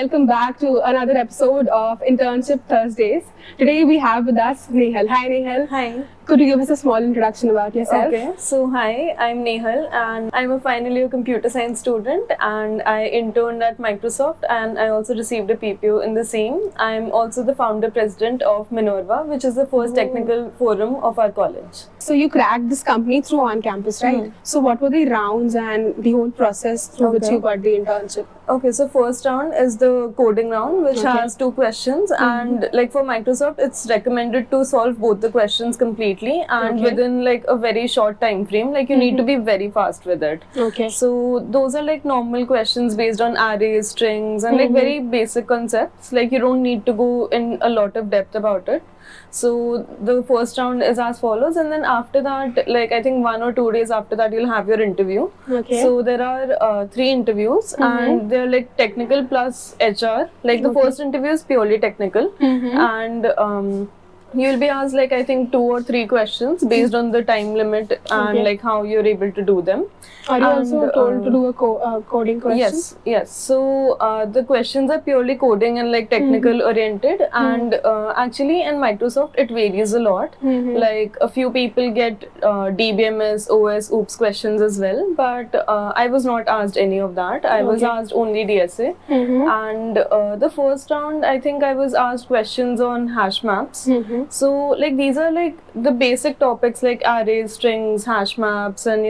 welcome back to another episode of Internship Thursdays. Today we have with us Nehal. Hi Nehal. Hi. Could you give us a small introduction about yourself? Okay, so hi, I'm Nehal and I'm a final year computer science student and I interned at Microsoft and I also received a PPO in the same. I'm also the founder president of Minerva, which is the first technical forum of our college. So you cracked this company through on campus, right? So what were the rounds and the whole process through which you got the internship? Okay, so first round is the coding round, which has 2 questions, and like for Microsoft, it's recommended to solve both the questions completely and within like a very short time frame. Like you need to be very fast with it. Okay. So those are like normal questions based on arrays, strings, and like very basic concepts. Like you don't need to go in a lot of depth about it. So the first round is as follows, and then after that, like I think 1 or 2 days after that, you'll have your interview. Okay. So there are 3 interviews, and they're like technical plus HR. Like the first interview is purely technical, and you'll be asked like I think 2 or 3 questions based on the time limit and like how you're able to do them. Are you also told to do a coding question? Yes. So the questions are purely coding and like technical oriented, and actually in Microsoft it varies a lot. Like a few people get DBMS, OS, OOPS questions as well, but I was not asked any of that. I was asked only DSA, and the first round I think I was asked questions on hash maps. So like these are like the basic topics like arrays, strings, hash maps, and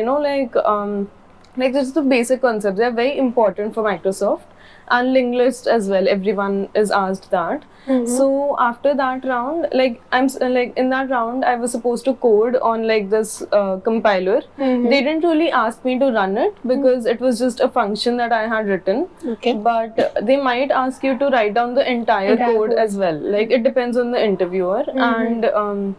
like just the basic concepts. They are very important for Microsoft, and linked list as well. Everyone is asked that. So after that round, like in that round, I was supposed to code on like this compiler. They didn't really ask me to run it because it was just a function that I had written. Okay. But they might ask you to write down the entire code as well. Like it depends on the interviewer, and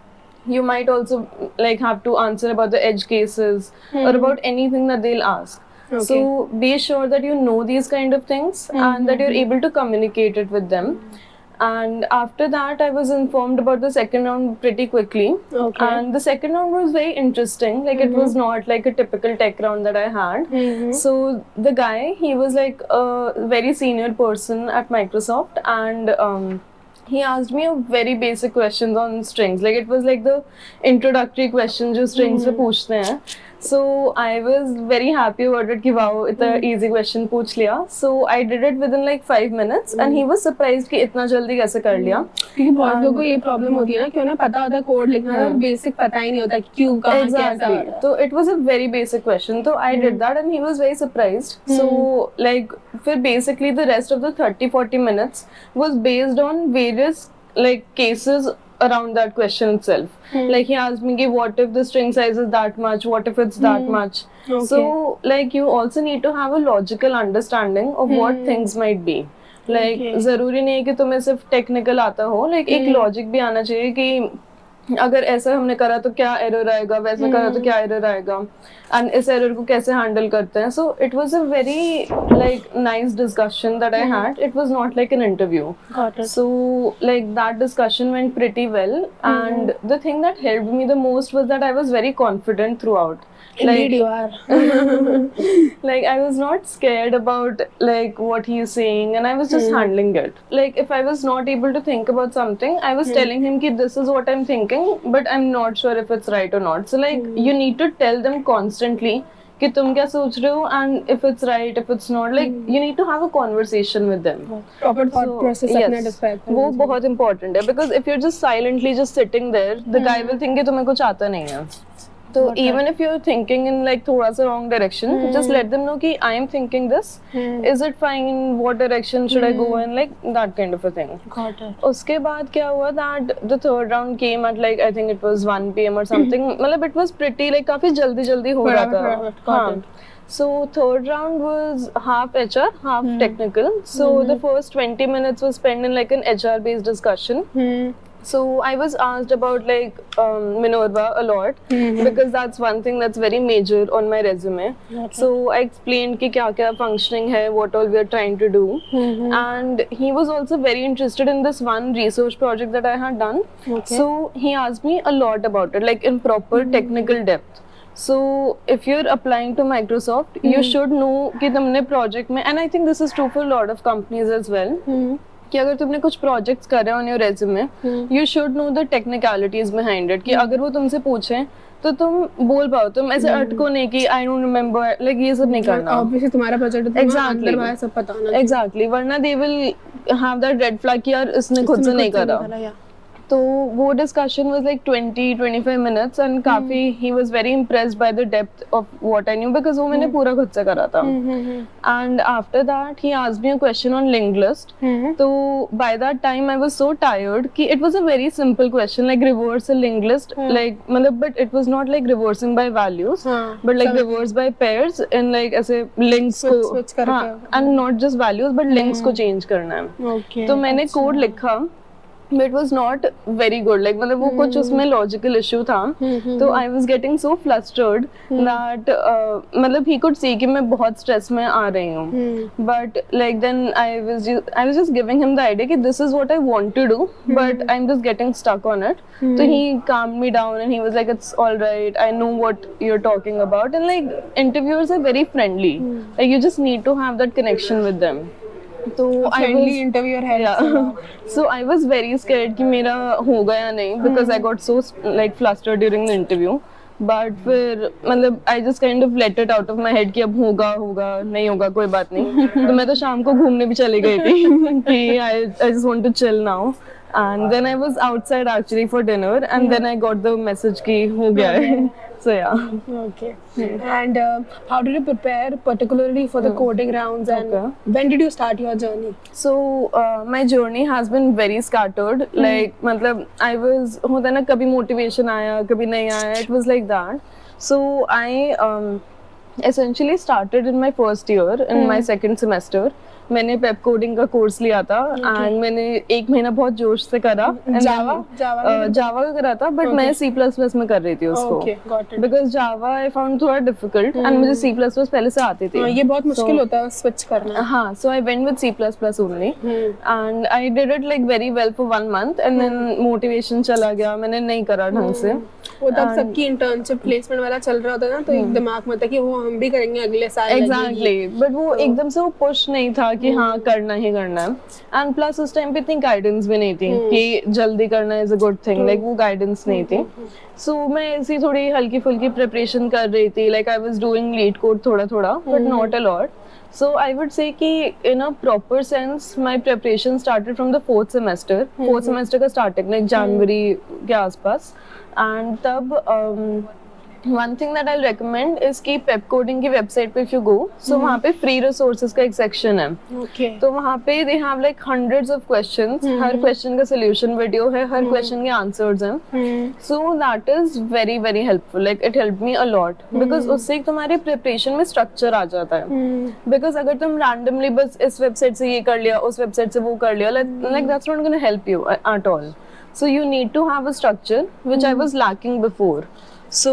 you might also like have to answer about the edge cases or about anything that they'll ask. So be sure that you know these kind of things and that you're able to communicate it with them. And after that, I was informed about the second round pretty quickly. And the second round was very interesting. Like it was not like a typical tech round that I had. So the guy, he was like a very senior person at Microsoft, and he asked me a very basic questions on strings. Like it was like the introductory questions जो strings पे पूछते हैं. So I was very happy about it कि wow इतना easy question पूछ लिया. So I did it within like 5 minutes, and he was surprised कि इतना जल्दी कैसे कर लिया. क्योंकि बहुत लोगों को ये प्रॉब्लम होती है ना कि उन्हें पता होता है कोड लिखना है, बेसिक पता ही नहीं होता कि क्यों कहाँ कैसा. So it was a very basic question. So I did that, and he was very surprised. So like फिर basically the rest of the 30-40 minutes was based on various like cases around that question itself. Like he asked me, what if the string size is that much? What if it's that much? So like you also need to have a logical understanding of what things might be. Like जरूरी नहीं है कि तुम्हें सिर्फ technical आता हो. Like एक logic भी आना चाहिए कि अगर ऐसा हमने करा तो क्या एरर आएगा, वैसा करा तो क्या एरर आएगा, एंड इस एरर को कैसे हैंडल करते हैं. So it was a very like nice discussion that I had. It was not like an interview. So like that discussion went pretty well, and the thing that helped me the most was that I was very confident through out. Indeed you are. Like I was not scared about like what he's saying, and I was just handling it. Like if I was not able to think about something, I was telling him that this is what I'm thinking, but I'm not sure if it's right or not. So like you need to tell them constantly कि तुम क्या सोच रहे हो, and if it's right, if it's not, like you need to have a conversation with them. Proper thought process अपना describe वो बहुत important है, because if you're just silently just sitting there, the guy will think कि तुम्हें कुछ आता नहीं है. So even if you're thinking in like थोड़ा सा wrong direction, just let them know कि I am thinking this. Is it fine? What direction should I go in? Like that kind of a thing. Got it. उसके बाद क्या हुआ that the third round came at like I think it was 1 PM or something. मतलब it was pretty like काफी जल्दी हो रहा था. हाँ. So third round was half HR, half technical. So the first 20 minutes was spent in like an HR based discussion. So I was asked about like Minerva a lot because that's one thing that's very major on my resume. So I explained कि क्या functioning है, what all we are trying to do, and he was also very interested in this one research project that I had done. So he asked me a lot about it, like in proper technical depth. So if you're applying to Microsoft, you should know कि तुमने project में, and I think this is true for a lot of companies as well, कि अगर तुमने कुछ projects करे on your resume, you should know the technicalities behind it, कि अगर वो तुमसे पूछें तो तुम बोल पाओ, तुम ऐसे अटको नहीं कि I don't remember, like ये सब नहीं करना। Obviously तुम्हारा budget है, तुम्हें अंदर बाहर सब पता होना चाहिए। Exactly, वरना they will have that red flag कि यार इसने खुद से नहीं करा। तो वो discussion was like 20-25 minutes and काफी he was very impressed by the depth of what I knew, because वो मैंने पूरा खुद से करा था। And after that he asked me a question on linked list. तो by that time I was so tired कि it was a very simple question, like reverse a linked list, like मतलब but it was not like reversing by values but like reverse by pairs in like ऐसे links को, and not just values but links को change करना है। तो मैंने code लिखा but it was not very good, like मतलब वो कुछ उसमें logical issue था, तो I was getting so flustered that मतलब he could see कि मैं बहुत stress में आ रही हूँ, but like then I was just giving him the idea कि this is what I want to do, but I'm just getting stuck on it. So he calmed me down and he was like, it's all right, I know what you're talking about, and like interviewers are very friendly, like you just need to have that connection with them. तो friendly interviewer है। So I was very scared कि मेरा हो गया नहीं, because I got so like flustered during the interview. But फिर मतलब I just kind of let it out of my head कि अब होगा नहीं होगा कोई बात नहीं। तो मैं तो शाम को घूमने भी चली गई थी कि I just want to chill now. And then I was outside actually for dinner, and then I got the message कि हो गया है। So yeah. Okay. And how did you prepare particularly for the coding rounds, and when did you start your journey? So my journey has been very scattered. Like मतलब I was होता ना, कभी motivation आया कभी नहीं आया, it was like that. So I essentially started in my first year, in my second semester. मैंने पेप coding का कोर्स लिया था, एंड मैंने 1 महीना बहुत जोश से करा। जावा का करा था, बट मैं C++ में कर रही थी उसको, बिकॉज जावा आई फाउंड थोड़ा डिफिकल्ट, एंड मुझे C++ पहले से आती थी। ये बहुत मुश्किल होता है स्विच करना। हाँ, so I went with C++ only, and I did it like very well for 1 month, and then motivation चला गया, मैंने नहीं करा ढंग से। वो तब सबकी इंटर्नशिप प्लेसमेंट वाला चल रहा होता ना, तो एक दिमाग में था कि वो हम भी करेंगे अगले साल। एग्जैक्टली, बट वो एकदम से वो पुश नहीं था कि हाँ करना ही करना है, एंड प्लस उस टाइम पे इतनी गाइडेंस भी नहीं थी कि जल्दी करना is a good thing, like वो गाइडेंस नहीं थी। सो मैं ऐसी थोड़ी हल्की फुल्की प्रिपरेशन कर रही थी, like I was doing leet code थोड़ा थोड़ा, but not a lot. So I would say कि in a proper sense my preparation started from the fourth semester का starting, like January के आसपास, and तब one thing that I'll recommend is कि पेप coding की website पे if you go, so वहाँ पे free resources का एक section है। तो वहाँ पे they have like hundreds of questions, her question का solution video है, हर question के answers हैं। So that is very very helpful, like it helped me a lot, because उससे तुम्हारे preparation में structure आ जाता है। Because अगर तुम randomly बस इस वेबसाइट से ये कर लिया, उस वेबसाइट से वो कर लिया, like that's not gonna help you at all. So you need to have a structure, which I was lacking before. So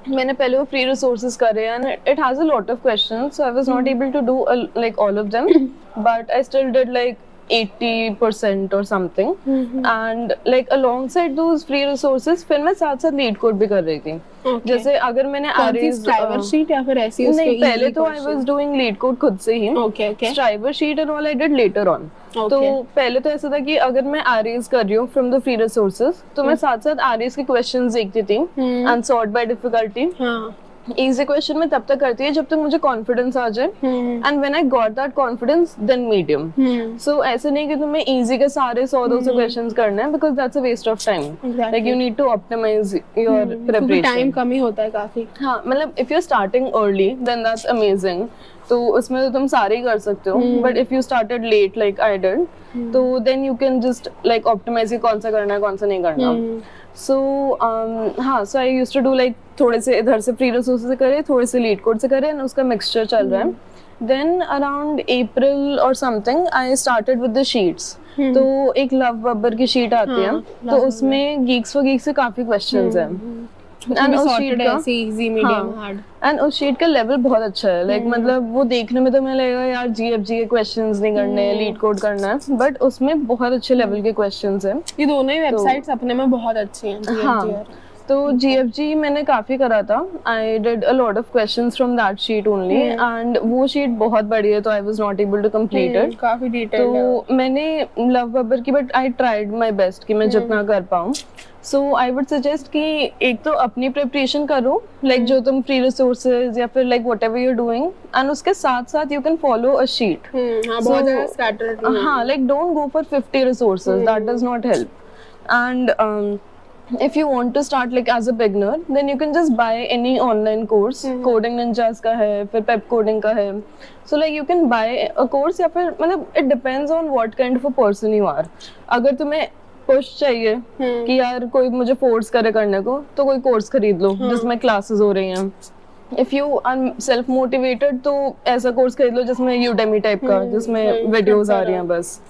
मैंने पहले वो free resources करे, and it has a lot of questions, so I was not able to do like all of them, but I still did like 80% or something, and like alongside those free resources फिर मैं साथ साथ leet code भी कर रही थी। जैसे अगर मैंने स्ट्राइवर शीट या फिर ऐसी उसके नहीं, पहले तो I was doing LeetCode खुद से ही। Striver sheet and all I did later on. तो पहले तो ऐसा था कि अगर मैं आरएस कर रही हूँ फ्रॉम द फ्री रिसोर्सेज, तो मैं साथ साथ आरएस के क्वेश्चंस देखती थी and sort by difficulty. Easy question में तब तक करती है जब तक मुझे कॉन्फिडेंस आ जाए, and when I got that confidence then medium. So ऐसे नहीं कि तुम्हें इजी के सारे 100-200 क्वेश्चंस करने हैं, because that's a waste of time, like you need to optimise your preparation. Time कम ही होता है काफी। हाँ, मतलब if you are starting early then that's amazing, तो उसमें तो तुम सारे ही कर सकते हो, but if you started late like I did, तो then you can just like optimise कौन सा करना है कौन सा नहीं करना। सो हाँ, so I used to do like थोड़े से इधर से फ्री रिसोर्सेज से करे, थोड़े से लीड कोड से करे, एंड उसका मिक्सचर चल रहा है। देन अराउंड अप्रैल और something I started with the sheets. तो एक लव बब्बर की शीट आती है, तो उसमें गीक्स फॉर गीक्स से काफी क्वेश्चंस हैं, एंड उस शीट का लेवल बहुत अच्छा है, लाइक मतलब वो देखने में तो मुझे लगेगा यार GFG के क्वेश्चंस नहीं करने हैं, लीड कोड करना है, बट उसमें बहुत अच्छे लेवल के क्वेश्चंस हैं। ये दोनों ही वेबसाइट्स अपने में बहुत अच्छी हैं। हाँ, तो GFG मैंने काफी करा था. I did a lot of questions from that sheet only, and वो sheet बहुत बड़ी है तो I was not able to complete it. काफी डिटेल है. तो मैंने लव बबर की, but I tried my best कि मैं जितना कर पाऊँ. सो आई वुड सजेस्ट कि एक तो अपनी प्रिपरेशन करो, लाइक जो तुम फ्री रिसोर्सेज या फिर like whatever you are doing, and उसके साथ साथ you can follow a sheet. हाँ, बहुत ज्यादा स्कैटर्ड. हाँ, like don't go for 50 resources, that does not help. And if you want to start like as a beginner, then you can just buy any online course. Coding Ninjas का है, फिर Pep Coding का है. So like you can buy a course, या फिर मतलब it depends on what kind of a person you are. अगर तुम्हें पुश चाहिए कि यार कोई मुझे फोर्स करे करने को, तो कोई कोर्स खरीद लो जिसमें क्लासेस हो रही हैं. If you are self motivated तो ऐसा कोर्स खरीद लो जिसमें यूडेमी टाइप का, जिसमें वीडियोस आ रही हैं बस.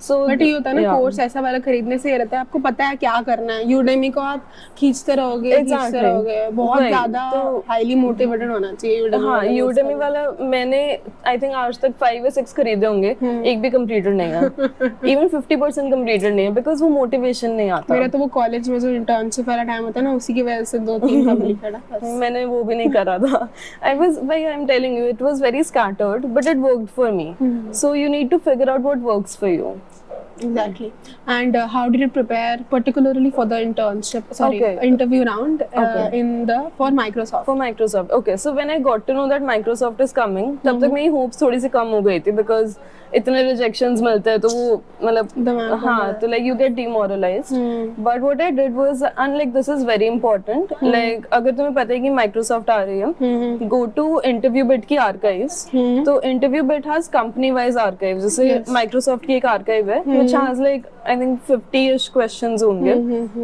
So, बट ये होता है ना, कोर्स ऐसा वाला खरीदने से ये रहता है आपको पता है क्या करना है. यूडेमी को आप खींचते रहोगे. बहुत ज्यादा हाईली मोटिवेटेड होना चाहिए यूडेमी. हाँ, यूडेमी वाला मैंने आई थिंक आज तक 5 या 6 खरीदे होंगे, एक भी कंप्लीटेड नहीं है. इवन 50% कंप्लीटेड नहीं है, बिकॉज वो मोटिवेशन नहीं आता. मेरा तो वो कॉलेज में जो इंटर्नशिप वाला टाइम होता है ना, उसी की वजह से 2-3 कंप्लीटेड है. मैंने वो भी नहीं करा था. I am telling you, it was very scattered, but it worked for me. So you need to figure out what works for you. Exactly. And how did you prepare particularly for the interview round for Microsoft? For Microsoft. Okay, so when I got to know that Microsoft is coming, तब तक मेरी hopes थोड़ी सी कम हो गई थी, because इतने rejections मिलते हैं तो वो मतलब हाँ, तो like you get demoralized. But what I did was, and like this is very important, like अगर तुम्हें पता है कि Microsoft आ रही है, go to InterviewBit की archives. तो InterviewBit has company-wise archives. जैसे Microsoft की एक archive है, which has like I think 50-ish questions होंगे.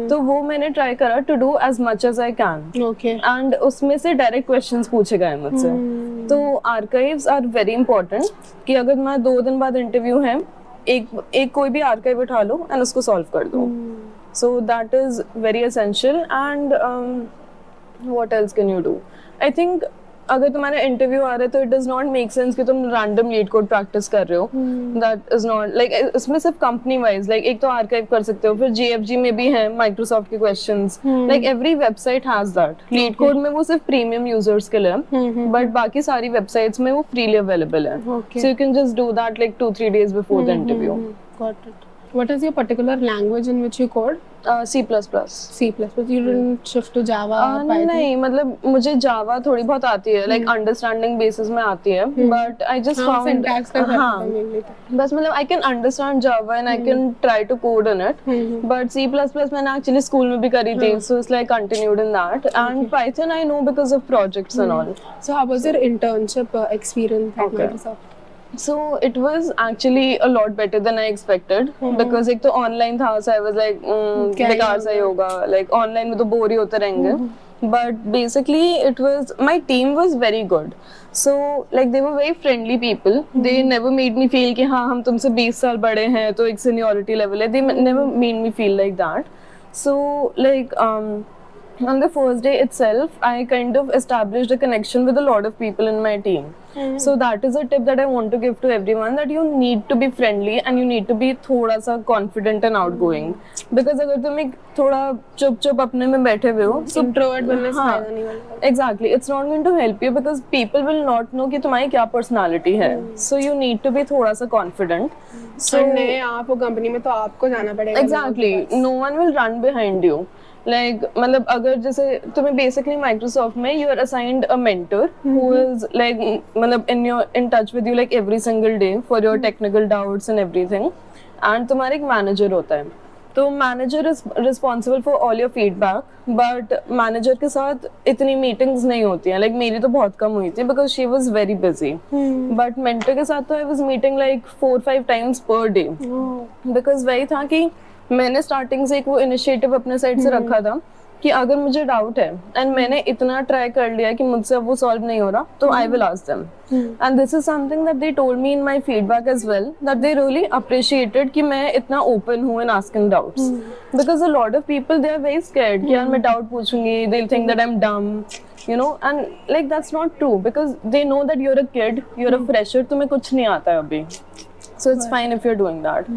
तो वो मैंने try करा to do as much as I can. Okay. And उसमें से direct questions पूछे गए मुझसे. तो archives are very important. कि अगर मैं 2 दिन बाद interview है, एक कोई भी archive उठा लो and उसको solve कर दो. So that is very essential. And what else can you do? I think अगर तुम्हारा इंटरव्यू आ रहा है तो it does not make sense कि तुम रैंडम लीड कोड प्रैक्टिस कर रहे हो. दैट इज नॉट लाइक, इसमें सिर्फ कंपनी वाइज लाइक एक तो आर्काइव कर सकते हो, फिर GFG में भी है माइक्रोसॉफ्ट के questions. Like every website has that. Leet code में वो सिर्फ प्रीमियम यूजर्स के लिए, बट बाकी सारी वेबसाइट्स में वो फ्रीली अवेलेबल है. So you can just do that like 2-3 days before the interview. Got it. What is your particular language in which you code? C++. C++. You didn't shift to Java? Python? नहीं, मतलब मुझे जावा थोड़ी बहुत आती है, like understanding basis में आती है, but I just found syntax का हाँ, बस मतलब I can understand Java and I can try to code in it, but C++ मैंने एक्चुअली स्कूल में भी करी थी, so it's like continued in that. And Python I know because of projects and all. So how was your internship experience at Microsoft? So it was actually a lot better than I expected, because एक तो online था, so I was like बेकार सा ही होगा, like online में तो bore ही होते रहेंगे. But basically it was, my team was very good. So like they were very friendly people. They never made me feel कि हाँ हम तुमसे 20 साल बड़े हैं तो एक seniority level है. They never made me feel like that. So like on the first day itself, I kind of established a connection with a lot of people in my team. So that is a tip that I want to give to everyone, that you need to be friendly and you need to be थोड़ा सा confident and outgoing. Because अगर तुम एक थोड़ा चुप अपने में बैठे हुए हो, introvert बनने से फायदा नहीं होगा. Exactly, it's not going to help you because people will not know कि तुम्हारी क्या personality है. So you need to be थोड़ा सा confident. So नए आप हो कंपनी में तो आपको जाना पड़ेगा. Exactly, no one will run behind you. Like मतलब अगर जैसे तुम्हें basically Microsoft में you are assigned a mentor who is like मतलब in touch with you like every single day for your technical doubts and everything, and तुम्हारा एक manager होता है. तो manager is responsible for all your feedback, but manager के साथ इतनी meetings नहीं होती हैं. Like मेरी तो बहुत कम हुई थी because she was very busy. But mentor के साथ तो I was meeting like 4-5 times per day. Because वही था कि मैंने स्टार्टिंग से एक वो इनिशिएटिव अपने साइड से रखा था कि अगर मुझे डाउट है एंड मैंने इतना ट्राई कर लिया कि मुझसे अब वो सॉल्व नहीं हो रहा, तो I will ask them. And this is something that they told me in my feedback as well, that they really appreciated कि मैं इतना ओपन हूं in asking doubts. Because a lot of people they are very scared कि यार मैं doubt पूछूंगी, they will think that I am dumb, you know, and like that's not true because they know that you're a kid, you're a fresher, तुम्हें कुछ नहीं आता है अभी. So it's fine if you're doing that.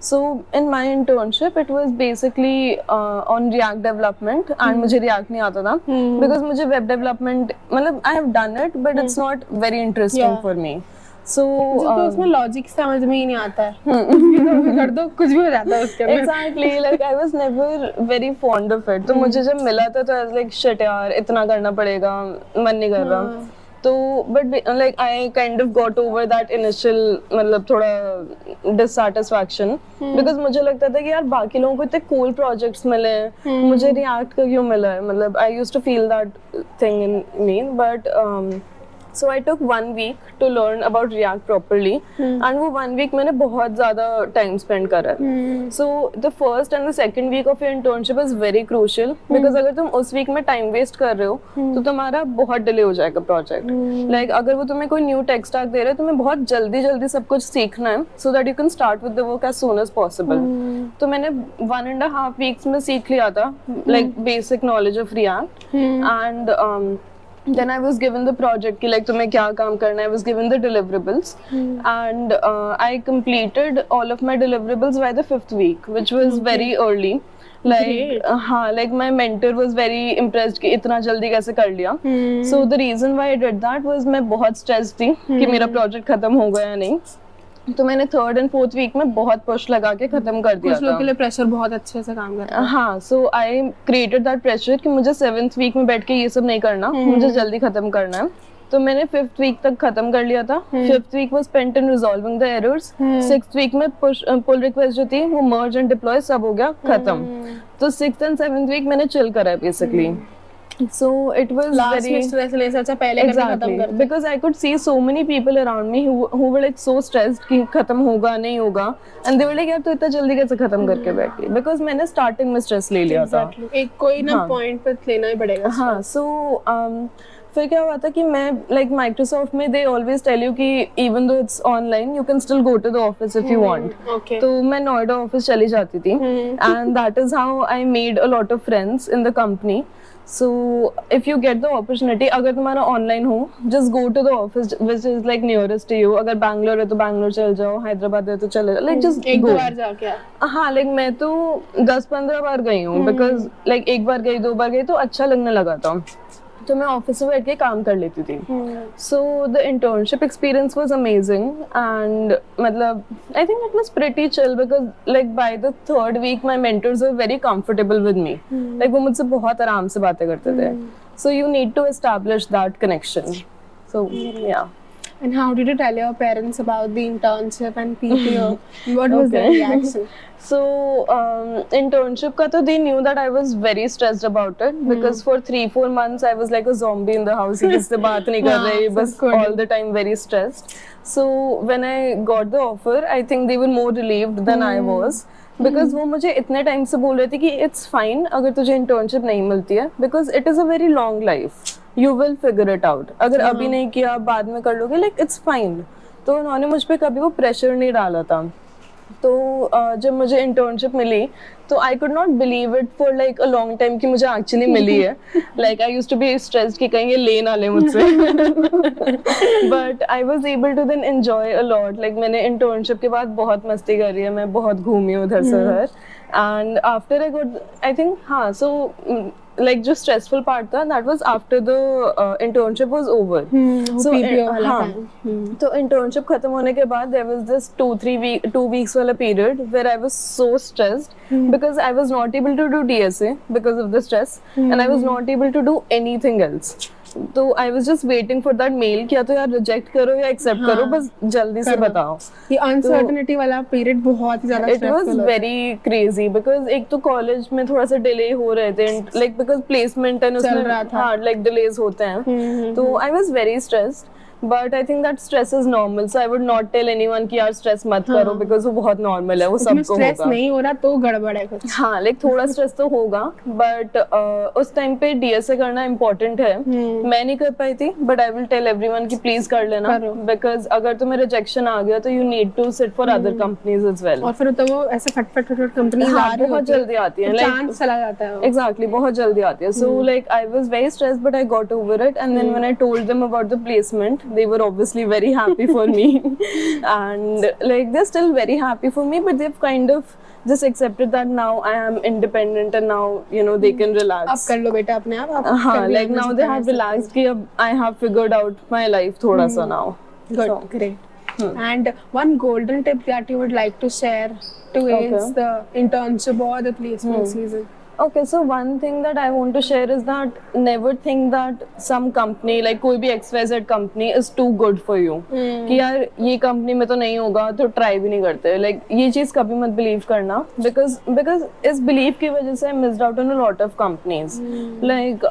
So in my internship, it was basically on React development, and मुझे React नहीं आता था because मुझे web development मतलब I have done it, but it's not very interesting for me. So तो उसमें logic समझ में ही नहीं आता है, कुछ भी कर दो कुछ भी हो जाता है उसके अंदर। Exactly, like I was never very fond of it. तो मुझे जब मिला था तो I was like shit यार, इतना करना पड़ेगा, मन नहीं कर रहा। तो but like I kind of got over that initial मतलब थोड़ा dissatisfaction because मुझे लगता था कि यार बाकी लोगों को इतने cool projects मिले हैं, मुझे React का क्यों मिला है, मतलब I used to feel that thing in me, but so I took 1 week to learn about React properly, and वो 1 week मैंने बहुत ज़्यादा time spend करा है। So the first and the second week of your internship is very crucial because अगर तुम उस week में time waste कर रहे हो तो तुम्हारा बहुत delay हो जाएगा project। Like अगर वो तुम्हें कोई new tech stack दे रहे हैं, तुम्हें बहुत जल्दी सब कुछ सीखना है so that you can start with the work as soon as possible। तो मैंने 1.5 weeks में सीख लिया था like basic knowledge of React, and then I was given the project कि like तुम्हें क्या काम करना है। I was given the deliverables, and I completed all of my deliverables by the 5th week, which was very early. Like हाँ, like my mentor was very impressed कि इतना जल्दी कैसे कर लिया। So the reason why I did that was मैं बहुत stressed थी कि मेरा project खत्म हो गया या नहीं। तो मैंने 3rd and 4th week में बहुत पुश लगा के खत्म कर दिया था। कुछ लोगों के लिए प्रेशर बहुत अच्छे से काम करता है। हाँ, so I created that pressure कि मुझे 7th week में बैठ के ये सब नहीं करना, मुझे जल्दी खत्म करना है। तो मैंने 5th week तक खत्म कर लिया था। 5th week was spent in resolving the errors। 6th week में pull request जो थी वो merge and deploy सब हो गया खत्म। तो 6th and 7th week मैंने chill करा है basically। So it was last very stress लेने से अच्छा पहले करके खत्म कर दो। because I could see so many people around me who were like so stressed कि खत्म होगा नहीं होगा, and they were like यार तू इतना जल्दी कैसे खत्म करके बैठी, because मैंने starting में stress ले लिया था। एक कोई ना point पे लेना ही पड़ेगा। हाँ, so फिर क्या हुआ था कि मैं like Microsoft में they always tell you कि even though it's online you can still go to the office if you want। तो मैं नोएडा ऑफिस चली जाती थी, and that is how I made a lot of friends in the company। So if you get the opportunity, अगर तुम्हारा online हो, just go to the office which is like nearest to you। अगर बैंगलोर है तो बैंगलोर चल जाओ, हैदराबाद है तो चले जाओ, like just एक go। दो बार जाके। हाँ, like मैं तो 10-15 बार गई हूँ because like एक बार गई 2 बार गई तो अच्छा लगने लगा था, तो मैं ऑफिस में बैठ के काम कर लेती थी। So the internship experience was amazing, and मतलब I think it was pretty chill because like by the 3rd week my mentors were very comfortable with me। like वो मुझसे बहुत आराम से बातें करते थे। So you need to establish that connection। So yeah। And how did you tell your parents about the internship and PTO? What was their reaction? So internship का तो they knew that I was very stressed about it because for 3-4 months I was like a zombie in the house। किसी से बात नहीं कर रही, बस all the time very stressed। So when I got the offer, I think they were more relieved than I was because वो मुझे इतने टाइम से बोल रहे थे कि it's fine अगर तुझे internship नहीं मिलती है because it is a very long life। You will figure it out। अगर अभी नहीं किया बाद में कर लोगे, like it's fine। तो उन्होंने मुझ पे कभी वो प्रेशर नहीं डाला था। तो जब मुझे इंटर्नशिप मिली तो I could not believe it for like a long time कि मुझे एक्चुअली मिली है। Like I used to be stressed कि कहीं ये ले ना ले मुझसे, but I was able to then enjoy a lot. Like मैंने इंटर्नशिप के बाद बहुत मस्ती करी है, मैं बहुत घूमी हूँ उधर से उधर, and after I good I think हाँ सो like जो stressful part था that was after the internship was over। so हाँ, तो internship खत्म होने के बाद there was this 2 weeks वाला period where I was so stressed because I was not able to do DSA because of the stress and I was not able to do anything else। तो I was just waiting for that mail कि या तो यार reject करो या accept करो, बस जल्दी से बताओ। ये अनसर्टेनिटी वाला पीरियड बहुत ही ज्यादा it was very crazy because एक तो कॉलेज में थोड़ा सा डिले हो रहे थे, लाइक बिकॉज प्लेसमेंट एंड उसमें हाँ लाइक डिलेज होते हैं, तो I was very stressed. But I think that stress is normal, so I would not tell anyone कि यार स्ट्रेस मत करो बिकॉज वो बहुत नॉर्मल है, वो सबको होगा। स्ट्रेस नहीं हो रहा तो गड़बड़ है कुछ। हाँ लाइक थोड़ा स्ट्रेस तो होगा, बट उस टाइम पे डीएसए करना इम्पोर्टेंट है। मैं नहीं कर पाई थी, but I will tell everyone कि प्लीज कर लेना, बिकॉज अगर तुम्हें रिजेक्शन आ गया तो you need to sit for other companies as well. और फिर तो वो ऐसे फट कंपनीज आ रही बहुत जल्दी आती है, चांस चला जाता है। एग्जैक्टली, बहुत जल्दी आती है। So like I was very stressed but I got over it, and then when I told them about the placement they were obviously very happy for me and like they're still very happy for me, but they've kind of just accepted that now I am independent and now you know they can relax. अब कर लो बेटा अपने आप हाँ, like now they have relaxed कि अब I have figured out my life थोड़ा सा now. Good, So, great. And one golden tip that you would like to share to ace the internship or the placement season? Okay, so one thing that I want to share is that never think that some company like कोई भी XYZ company is too good for you. कि यार ये company में तो नहीं होगा तो try भी नहीं करते. Like ये चीज़ कभी मत believe करना because इस belief की वजह से I missed out on a lot of companies. Like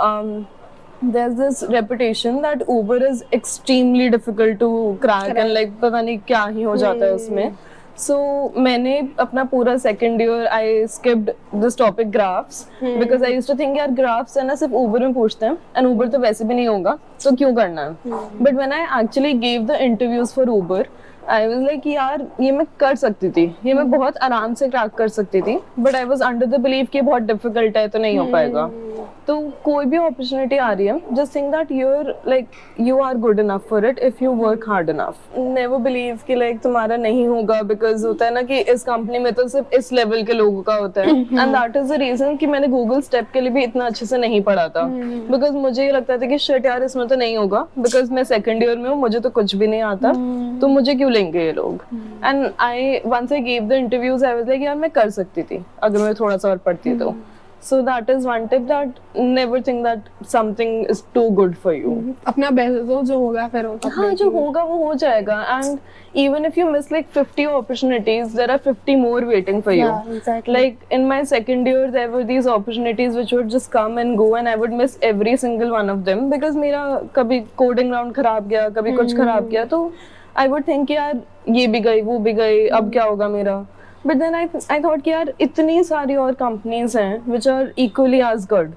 there's this reputation that Uber is extremely difficult to crack and like पता नहीं क्या ही हो जाता है उसमें. So मैंने अपना पूरा second year I skipped this topic graphs because I used to think यार graphs है ना सिर्फ Uber में पूछते हैं and Uber तो वैसे भी नहीं होगा तो क्यों करना है. But when I actually gave the interviews for Uber I was like यार ये मैं कर सकती थी, ये मैं बहुत आराम से क्रैक कर सकती थी, but I was under the belief कि बहुत difficult है तो नहीं हो पाएगा. तो कोई भी opportunity आ रही है, just think that you are good enough for it if you work hard enough. Never believe कि like तुम्हारा नहीं होगा because होता है ना कि इस company में तो सिर्फ इस level के लोगों का होता है. And that is the reason कि मैंने Google Step के लिए भी इतना अच्छे से नहीं पढ़ा था. Because मुझे ये लगता था कि shit यार इसमें तो नहीं होगा because मैं second year में हूँ, मुझे तो कुछ भी नहीं आता, तो मुझे क्यों लेंगे ये लोग. And once I gave the interviews I was like यार मैं कर सकती थी अगर मैं थोड़ा सा और पढ़ती तो. So that is one tip, that never think that something is too good for you. अपना बेस्ट दो, जो होगा फिर होगा. हाँ, जो होगा वो हो जाएगा. And even if you miss like 50 opportunities, there are 50 more waiting for you. Yeah, exactly. Like in my second year, there were these opportunities which would just come and go, and I would miss every single one of them because मेरा कभी coding round खराब गया, कभी कुछ खराब गया, तो I would think यार ये भी गई, वो भी गई, अब क्या होगा मेरा. But then I thought कि यार इतनी सारी और companies हैं which are equally as good.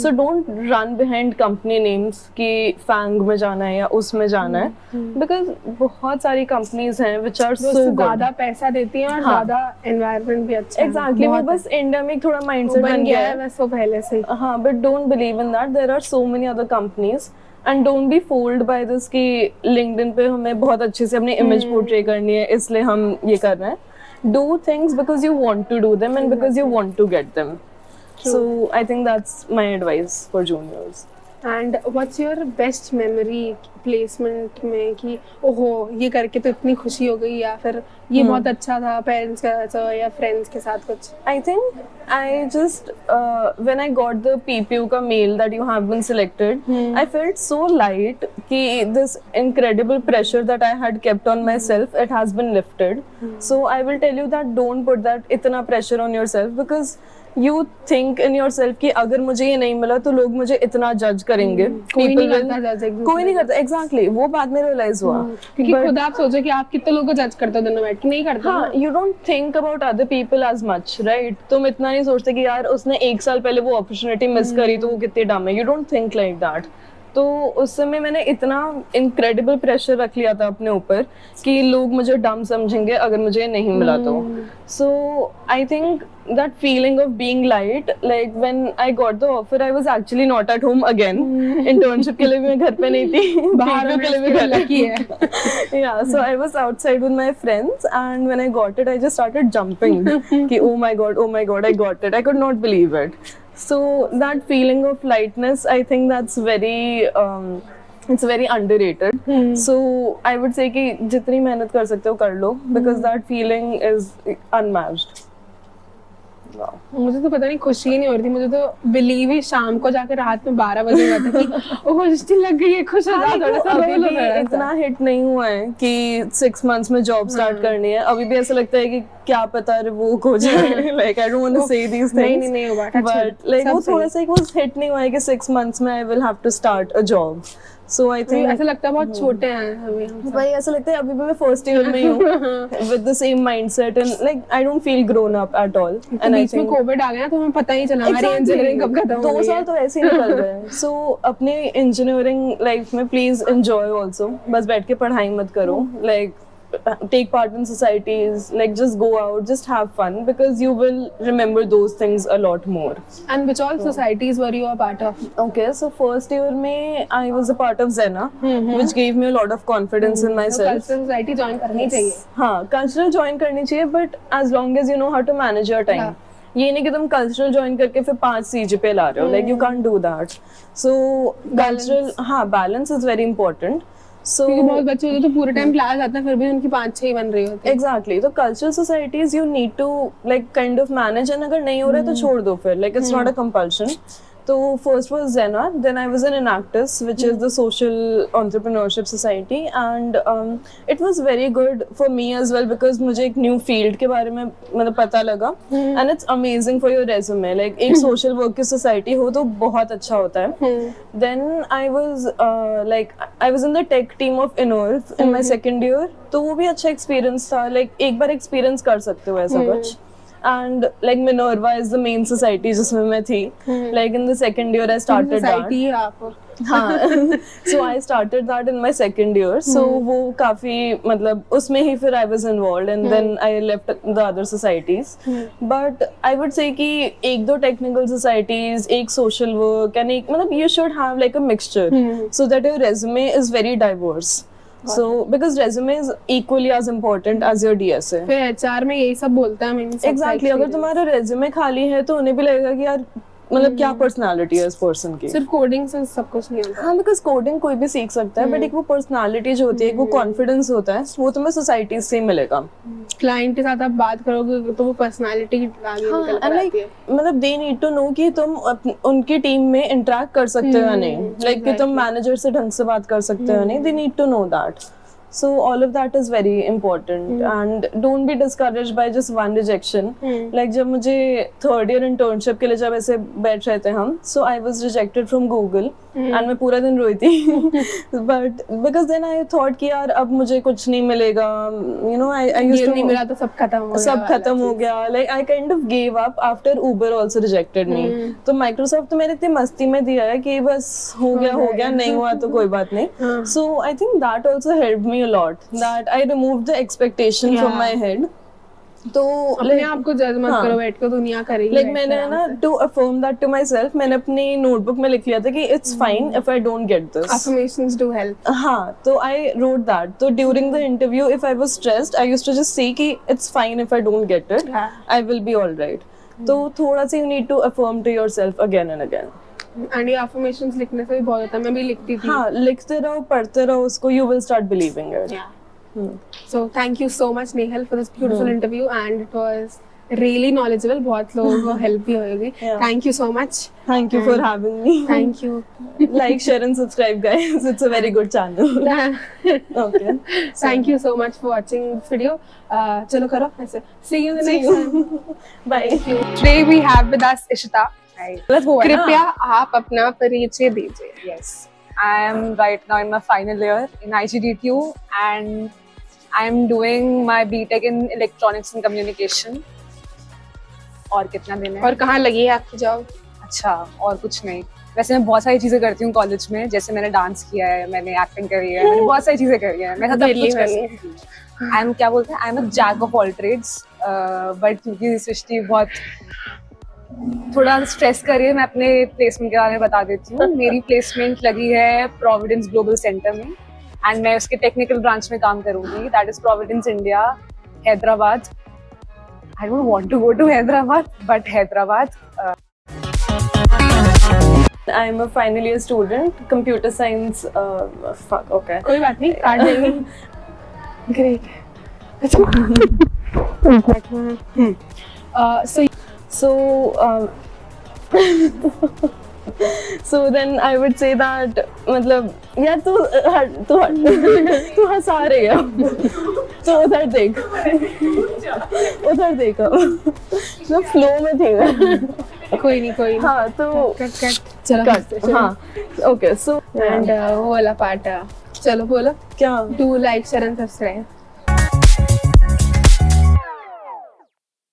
So don't run behind company names कि FANG में जाना है या उसमें जाना है, because बहुत सारी companies हैं which are so good. ज़्यादा पैसा देती हैं और ज़्यादा environment भी अच्छा है. Exactly, वो बस इंडिया में थोड़ा mindset बन गया है बस वो पहले से. हाँ, but don't believe in that. There are so many other companies. And don't be fooled by this कि LinkedIn पे हमें बहुत अच्छे से अपनी image portray करनी है इसलिए हम ये कर रहे हैं. Do things because you want to do them and because you want to get them. True. So I think that's my advice for juniors. And what's your best memory placement में कि ओहो ये करके तो इतनी खुशी हो गई, या फिर ये बहुत अच्छा था पेरेंट्स के साथ या फ्रेंड्स के साथ कुछ? I think I just when I got the PPU का mail that you have been selected, I felt so light कि this incredible pressure that I had kept on myself, it has been lifted. So I will tell you that don't put that इतना pressure on yourself because you think in yourself कि अगर मुझे ये नहीं मिला तो लोग मुझे इतना जज करेंगे. कोई नहीं करता exactly, वो बाद में realize हुआ. क्योंकि खुद आप सोचो कि आप कितने लोगों को जज करते हो दिन में बैठ के, नहीं करते. हाँ, you don't think about other people as much, right? तुम इतना नहीं सोचते कि यार उसने एक साल पहले वो opportunity miss करी तो वो कितनी dumb है. You don't think like that. तो उस समय मैंने इतना इनक्रेडिबल प्रेशर रख लिया था अपने ऊपर कि लोग मुझे डम समझेंगे अगर मुझे नहीं मिला तो. So I think that feeling of being light, like when I got the offer I was actually not at home again. Internship के लिए भी मैं घर पे नहीं थी, बाहर के लिए भी घर लकी है. Yeah, so I was outside with my friends and when I got it I just started jumping कि oh my god I got it. I could not believe it. So that feeling of lightness, I think that's very it's very underrated. So I would say कि जितनी मेहनत कर सकते हो कर लो because that feeling is unmatched. मुझे तो पता नहीं खुशी ही नहीं हो रही थी, मुझे तो बिलीव ही शाम को जाकर रात में 12 बजे हुआ था कि ओह रजिस्ट्री लग गई है, खुश हो जाओ थोड़ा सा. अभी भी इतना हिट नहीं हुआ है कि 6 months में जॉब स्टार्ट करनी है. अभी भी ऐसा लगता है कि क्या पता रिवोक हो जाए. Like I don't want to say these things. नहीं होगा, बट लाइक वो थोड़ा सा वो हिट नहीं हुआ है कि 6 months में I will have to start a job. So I think ऐसा लगता है बहुत छोटे हैं अभी हम. भाई ऐसा लगता है अभी भी मैं फर्स्ट ईयर में ही हूँ with the same mindset and like I don't feel grown up at all. And बीच में कोविड आ गया तो हमें पता ही चला हमारी इंजीनियरिंग कब खत्म हो गई. 2 साल तो ऐसे ही निकल गए. So अपने इंजीनियरिंग लाइफ में प्लीज enjoy also. बस बैठ के पढ़ाई मत करो. Like take part in societies, like just go out, just have fun, because you will remember those things a lot more. And which all societies were you a part of? Okay, so first year में I was a part of Zena, which gave me a lot of confidence in तो myself. Cultural society join करनी चाहिए. हाँ, cultural join करनी चाहिए, but as long as you know how to manage your time. हाँ. ये नहीं कि तुम कल्चरल ज्वाइन करके फिर 5 CG पे ला रहे हो, like you can't do that. So cultural, हाँ, balance is very important. So क्योंकि बहुत बच्चे होते हैं तो पूरे टाइम क्लास आते हैं फिर भी उनकी 5-6 ही बन रही होती है. exactly, तो cultural societies you need to like kind of manage, and अगर नहीं हो रहा है तो छोड़ दो फिर, like it's not a compulsion. So first was Zena, then I was in Enactus, which is the social entrepreneurship society, and it was very good for me as well, because मुझे एक new field के बारे में मतलब पता लगा, and it's amazing for your resume. Like एक social work की society हो तो बहुत अच्छा होता है. Then I was I was in the tech team of Inolf in my second year, तो वो भी अच्छा experience था. Like एक बार experience कर सकते हो ऐसा कुछ. And like Minerva is the main society जिसमें मैं थी. Like in the second year I started society that. है आपको. हाँ. So I started that in my second year. So वो काफी मतलब उसमें ही फिर I was involved, and then I left the other societies. But I would say कि एक दो technical societies, एक social work, and एक मतलब you should have like a mixture, so that your resume is very diverse. So because resume is equally as important as your DSA. फिर HR में यही सब बोलता है मैंने. Exactly, अगर तुम्हारा resume खाली है तो उन्हें भी लगेगा कि यार मतलब क्या पर्सनालिटी है इस पर्सन की. सिर्फ कोडिंग से सब कुछ नहीं होता. हाँ, बिकॉज कोडिंग कोई भी सीख सकता है, बट एक वो पर्सनालिटी जो होती है, एक वो कॉन्फिडेंस होता है, वो तुम्हें सोसाइटी से मिलेगा. क्लाइंट के साथ आप बात करोगे तो वो पर्सनालिटी आगे निकल कर आती है. मतलब दे नीड टू नो कि तुम उनकी टीम में इंटरेक्ट कर सकते हो या नहीं, लाइक कि तुम मैनेजर से ढंग से बात कर सकते हो या नहीं. They need to know that. So all of that is very important, and don't be discouraged by just one rejection. Like जब मुझे third year internship के लिए जब ऐसे बैठ रहे थे हम, so I was rejected from Google, and मैं पूरा दिन रोई थी. But because then I thought कि यार अब मुझे कुछ नहीं मिलेगा, you know, I used to नहीं मिला तो सब खत्म हो गया. Like I kind of gave up after Uber also rejected me. तो Microsoft तो मेरे इतनी मस्ती में दिया है कि बस हो गया, नहीं हुआ तो कोई बात नहीं. So I think that also helped me a lot, that I removed the expectation from my head. तो अपने आप को जज मत करो, बैठ के दुनिया करेगी. Like मैंने ना to affirm that to myself, मैंने अपनी notebook में लिख लिया था कि it's fine if I don't get this. Affirmations do help. हाँ, तो I wrote that. तो during the interview, if I was stressed, I used to just say कि it's fine if I don't get it. I will be all right. तो थोड़ा सा you need to affirm to yourself again and again. And ये affirmations लिखने से भी बहुत होता है. मैं भी लिखती थी. हाँ, लिखते रहो, पढ़ते रहो उसको, you will start believing it. So thank you so much Nehal for this beautiful interview, and it was really knowledgeable. बहुत लोगों को help भी होगी. Thank you so much. Thank you for having me. Thank you. Like, share and subscribe guys. It's a very good channel. Okay. Thank you so much for watching this video. चलो करो ऐसे. See you in the next time. Bye. Today we have with us Ishita. Let's go. कृपया आप अपना परिचय दीजिए. Yes, I am right now in my final year in IGDTU, and I am doing my BTech in Electronics and Communication. और कितना दिन है? और कहाँ लगी है आपकी जॉब? अच्छा, और कुछ नहीं. वैसे मैं बहुत सारी चीजें करती हूँ कॉलेज में, जैसे मैंने डांस किया है, मैंने एक्टिंग करी है, मैंने बहुत सारी चीजें करी है. मैं सब कुछ कर सकती हूँ. आई एम क्या बोलते हैं, I am a jack of all trades. But क्योंकि सृष्टि बहुत थोड़ा स्ट्रेस करिए, मैं अपने प्लेसमेंट के बारे में बता देती हूँ. मेरी प्लेसमेंट लगी है प्रोविडेंस ग्लोबल सेंटर में, एंड मैं उसके टेक्निकल ब्रांच में काम करूंगी. That is Providence India, Hyderabad. I don't want to go to Hyderabad, but Hyderabad. I am a final year student, computer science. Fuck, okay. कोई बात नहीं, काट देंगे. Great. So then I would say that मतलब यार तू हंसा रही है. तो उधर देख मैं फ्लो में थी मैं. कोई नहीं. हाँ, तो कट चलो. हाँ, okay. So and वो वाला पार्ट चलो बोलो. क्या? Do like, share and subscribe.